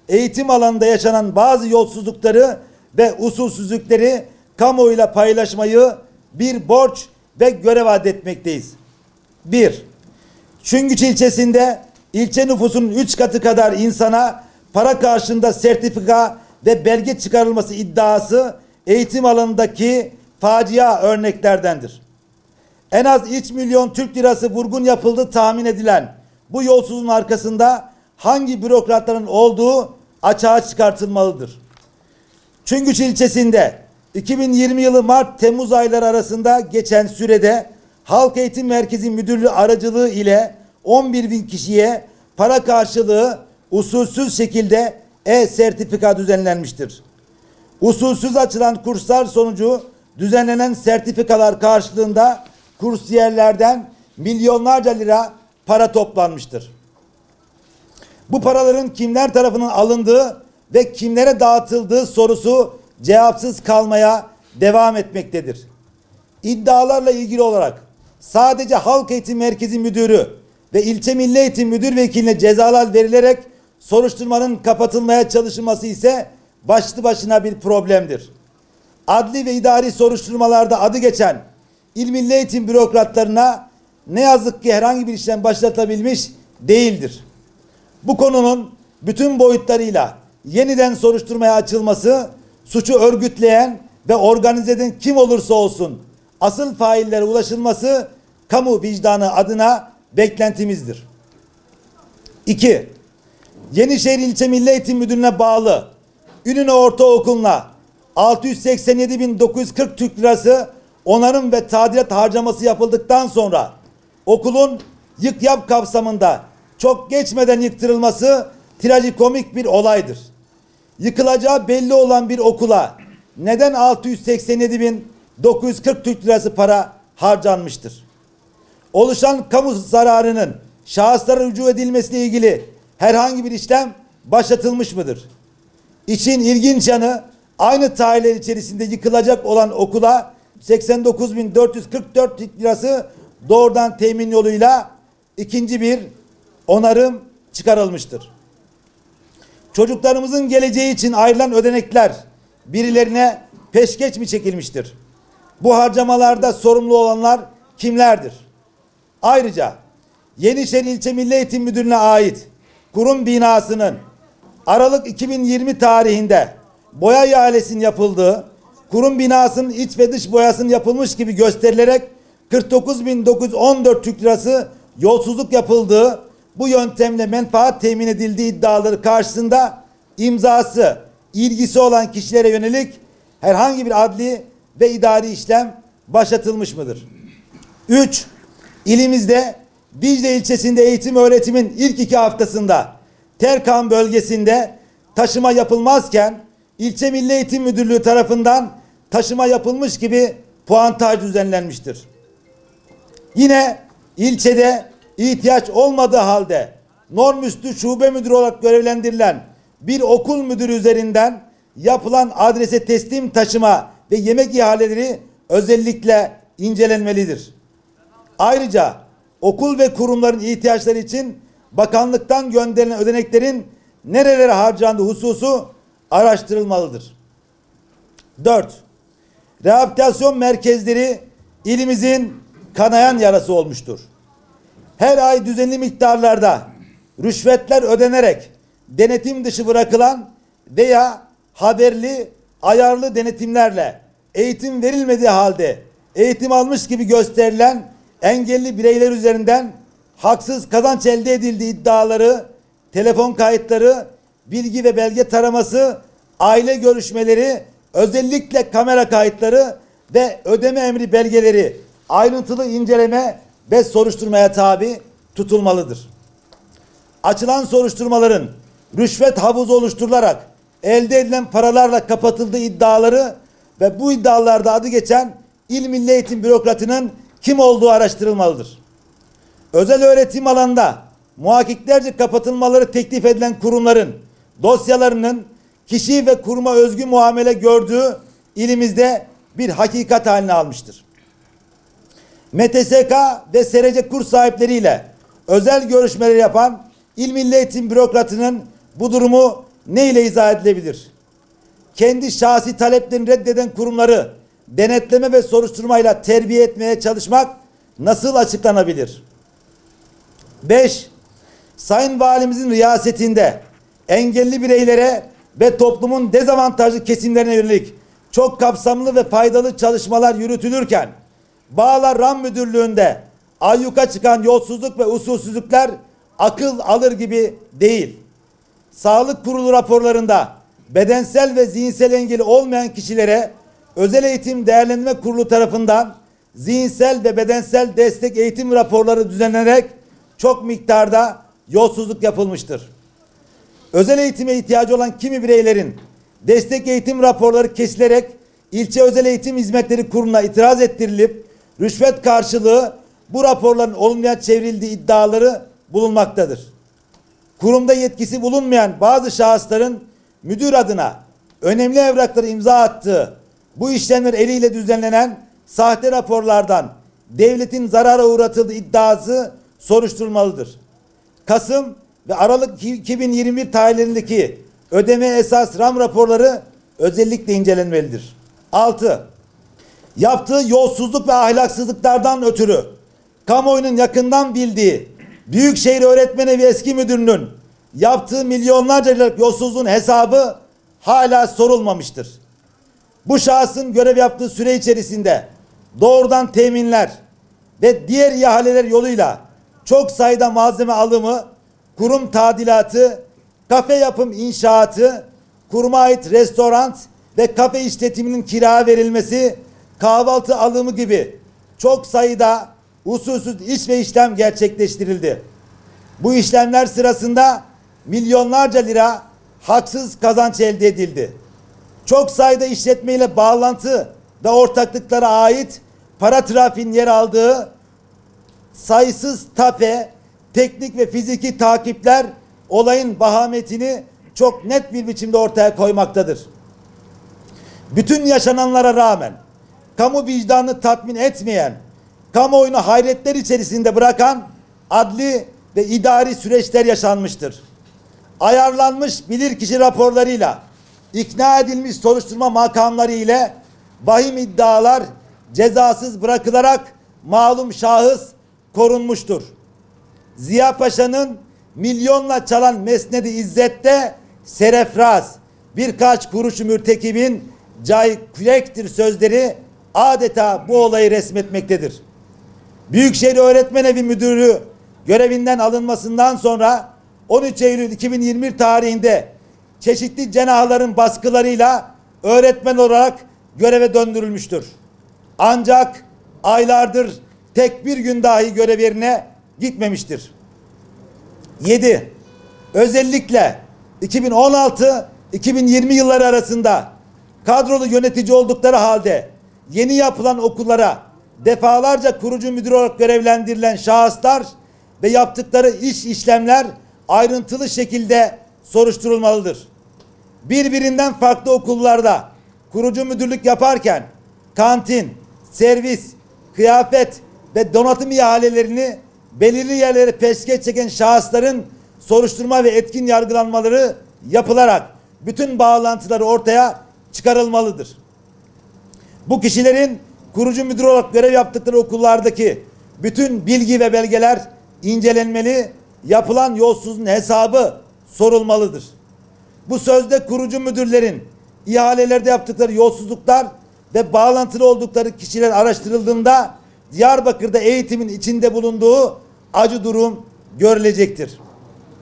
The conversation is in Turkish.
Eğitim alanında yaşanan bazı yolsuzlukları ve usulsüzlükleri kamuoyuyla paylaşmayı bir borç ve görev adetmekteyiz. 1. Çüngüç ilçesinde ilçe nüfusunun 3 katı kadar insana para karşılığında sertifika ve belge çıkarılması iddiası eğitim alanındaki facia örneklerdendir. En az 3 milyon Türk lirası vurgun yapıldığı tahmin edilen bu yolsuzluğun arkasında hangi bürokratların olduğu açığa çıkartılmalıdır. Çüngüç ilçesinde 2020 yılı Mart-Temmuz ayları arasında geçen sürede Halk Eğitim Merkezi Müdürlüğü aracılığı ile 11.000 kişiye para karşılığı usulsüz şekilde e-sertifika düzenlenmiştir. Usulsüz açılan kurslar sonucu düzenlenen sertifikalar karşılığında kursiyerlerden milyonlarca lira para toplanmıştır. Bu paraların kimler tarafından alındığı ve kimlere dağıtıldığı sorusu cevapsız kalmaya devam etmektedir. İddialarla ilgili olarak sadece Halk Eğitim Merkezi Müdürü ve İlçe Milli Eğitim Müdür Vekiline cezalar verilerek soruşturmanın kapatılmaya çalışılması ise başlı başına bir problemdir. Adli ve idari soruşturmalarda adı geçen İl Milli Eğitim bürokratlarına ne yazık ki herhangi bir işlem başlatabilmiş değildir. Bu konunun bütün boyutlarıyla yeniden soruşturmaya açılması, suçu örgütleyen ve organize eden kim olursa olsun asıl faillere ulaşılması kamu vicdanı adına beklentimizdir. 2. Yenişehir İlçe Milli Eğitim Müdürlüğü'ne bağlı Ünlü Ortaokulu'na 687.940 Türk lirası onarım ve tadilat harcaması yapıldıktan sonra okulun yık yap kapsamında çok geçmeden yıktırılması trajikomik bir olaydır. Yıkılacağı belli olan bir okula neden 687.940 Türk lirası para harcanmıştır? Oluşan kamu zararının şahıslara rücu edilmesiyle ilgili herhangi bir işlem başlatılmış mıdır? İşin ilginç yanı aynı tarihler içerisinde yıkılacak olan okula 89.444 Türk lirası doğrudan temin yoluyla ikinci bir onarım çıkarılmıştır. Çocuklarımızın geleceği için ayrılan ödenekler birilerine peşkeş mi çekilmiştir? Bu harcamalarda sorumlu olanlar kimlerdir? Ayrıca Yenişehir İlçe Milli Eğitim Müdürlüğü'ne ait kurum binasının Aralık 2020 tarihinde boya ihalesinin yapıldığı, kurum binasının iç ve dış boyasının yapılmış gibi gösterilerek 49.914 Türk lirası yolsuzluk yapıldığı, bu yöntemle menfaat temin edildiği iddiaları karşısında imzası, ilgisi olan kişilere yönelik herhangi bir adli ve idari işlem başlatılmış mıdır? 3. İlimizde Dicle ilçesinde eğitim öğretimin ilk 2 haftasında Terkan bölgesinde taşıma yapılmazken İlçe Milli Eğitim Müdürlüğü tarafından taşıma yapılmış gibi puantaj düzenlenmiştir. Yine ilçede ihtiyaç olmadığı halde normüstü şube müdürü olarak görevlendirilen bir okul müdürü üzerinden yapılan adrese teslim taşıma ve yemek ihaleleri özellikle incelenmelidir. Ayrıca okul ve kurumların ihtiyaçları için bakanlıktan gönderilen ödeneklerin nerelere harcandığı hususu araştırılmalıdır. 4. Rehabilitasyon merkezleri ilimizin kanayan yarası olmuştur. Her ay düzenli miktarlarda rüşvetler ödenerek denetim dışı bırakılan veya haberli, ayarlı denetimlerle eğitim verilmediği halde eğitim almış gibi gösterilen engelli bireyler üzerinden haksız kazanç elde edildiği iddiaları, telefon kayıtları, bilgi ve belge taraması, aile görüşmeleri, özellikle kamera kayıtları ve ödeme emri belgeleri ayrıntılı inceleme ve soruşturmaya tabi tutulmalıdır. Açılan soruşturmaların rüşvet havuzu oluşturularak elde edilen paralarla kapatıldığı iddiaları ve bu iddialarda adı geçen İl Milli Eğitim bürokratının kim olduğu araştırılmalıdır. Özel öğretim alanında muhakkiklerce kapatılmaları teklif edilen kurumların dosyalarının kişi ve kuruma özgü muamele gördüğü ilimizde bir hakikat haline almıştır. MTSK ve SRC kurs sahipleriyle özel görüşmeler yapan İl Milli Eğitim bürokratının bu durumu ne ile izah edilebilir? Kendi şahsi taleplerini reddeden kurumları denetleme ve soruşturmayla terbiye etmeye çalışmak nasıl açıklanabilir? 5. Sayın Valimizin riyasetinde engelli bireylere ve toplumun dezavantajlı kesimlerine yönelik çok kapsamlı ve faydalı çalışmalar yürütülürken Bağlar RAM Müdürlüğü'nde ayyuka çıkan yolsuzluk ve usulsüzlükler akıl alır gibi değil. Sağlık Kurulu raporlarında bedensel ve zihinsel engeli olmayan kişilere Özel Eğitim Değerlendirme Kurulu tarafından zihinsel ve bedensel destek eğitim raporları düzenlenerek çok miktarda yolsuzluk yapılmıştır. Özel eğitime ihtiyacı olan kimi bireylerin destek eğitim raporları kesilerek ilçe özel eğitim hizmetleri kuruluna itiraz ettirilip rüşvet karşılığı bu raporların olumluya çevrildiği iddiaları bulunmaktadır. Kurumda yetkisi bulunmayan bazı şahısların müdür adına önemli evrakları imza attığı bu işlemler eliyle düzenlenen sahte raporlardan devletin zarara uğratıldığı iddiası soruşturulmalıdır. Kasım ve Aralık 2021 tarihlerindeki ödeme esas RAM raporları özellikle incelenmelidir. 6. Yaptığı yolsuzluk ve ahlaksızlıklardan ötürü kamuoyunun yakından bildiği Büyükşehir Öğretmen Evi eski müdürünün yaptığı milyonlarca liralık yolsuzluğun hesabı hala sorulmamıştır. Bu şahsın görev yaptığı süre içerisinde doğrudan teminler ve diğer ihaleler yoluyla çok sayıda malzeme alımı, kurum tadilatı, kafe yapım inşaatı, kuruma ait restoran ve kafe işletiminin kira verilmesi, kahvaltı alımı gibi çok sayıda usulsüz iş ve işlem gerçekleştirildi. Bu işlemler sırasında milyonlarca lira haksız kazanç elde edildi. Çok sayıda işletmeyle bağlantı ve ortaklıklara ait para trafiğinin yer aldığı sayısız tape, teknik ve fiziki takipler olayın vahametini çok net bir biçimde ortaya koymaktadır. Bütün yaşananlara rağmen kamu vicdanını tatmin etmeyen, kamuoyunu hayretler içerisinde bırakan adli ve idari süreçler yaşanmıştır. Ayarlanmış bilirkişi raporlarıyla, ikna edilmiş soruşturma makamları ile vahim iddialar cezasız bırakılarak malum şahıs korunmuştur. Ziya Paşa'nın milyonla çalan Mesned-i İzzet'te serefraz birkaç kuruşu mürtekibin cay kürektir sözleri adeta bu olayı resmetmektedir. Büyükşehir Öğretmen Evi Müdürü görevinden alınmasından sonra 13 Eylül 2021 tarihinde çeşitli cenahların baskılarıyla öğretmen olarak göreve döndürülmüştür. Ancak aylardır tek bir gün dahi görev yerine gitmemiştir. 7. Özellikle 2016-2020 yılları arasında kadrolu yönetici oldukları halde yeni yapılan okullara defalarca kurucu müdür olarak görevlendirilen şahıslar ve yaptıkları işlemler ayrıntılı şekilde soruşturulmalıdır. Birbirinden farklı okullarda kurucu müdürlük yaparken kantin, servis, kıyafet ve donatım ihalelerini belirli yerlere peşkeş çeken şahısların soruşturma ve etkin yargılanmaları yapılarak bütün bağlantıları ortaya çıkarılmalıdır. Bu kişilerin kurucu müdür olarak görev yaptıkları okullardaki bütün bilgi ve belgeler incelenmeli, yapılan yolsuzluğun hesabı sorulmalıdır. Bu sözde kurucu müdürlerin ihalelerde yaptıkları yolsuzluklar ve bağlantılı oldukları kişiler araştırıldığında Diyarbakır'da eğitimin içinde bulunduğu acı durum görülecektir.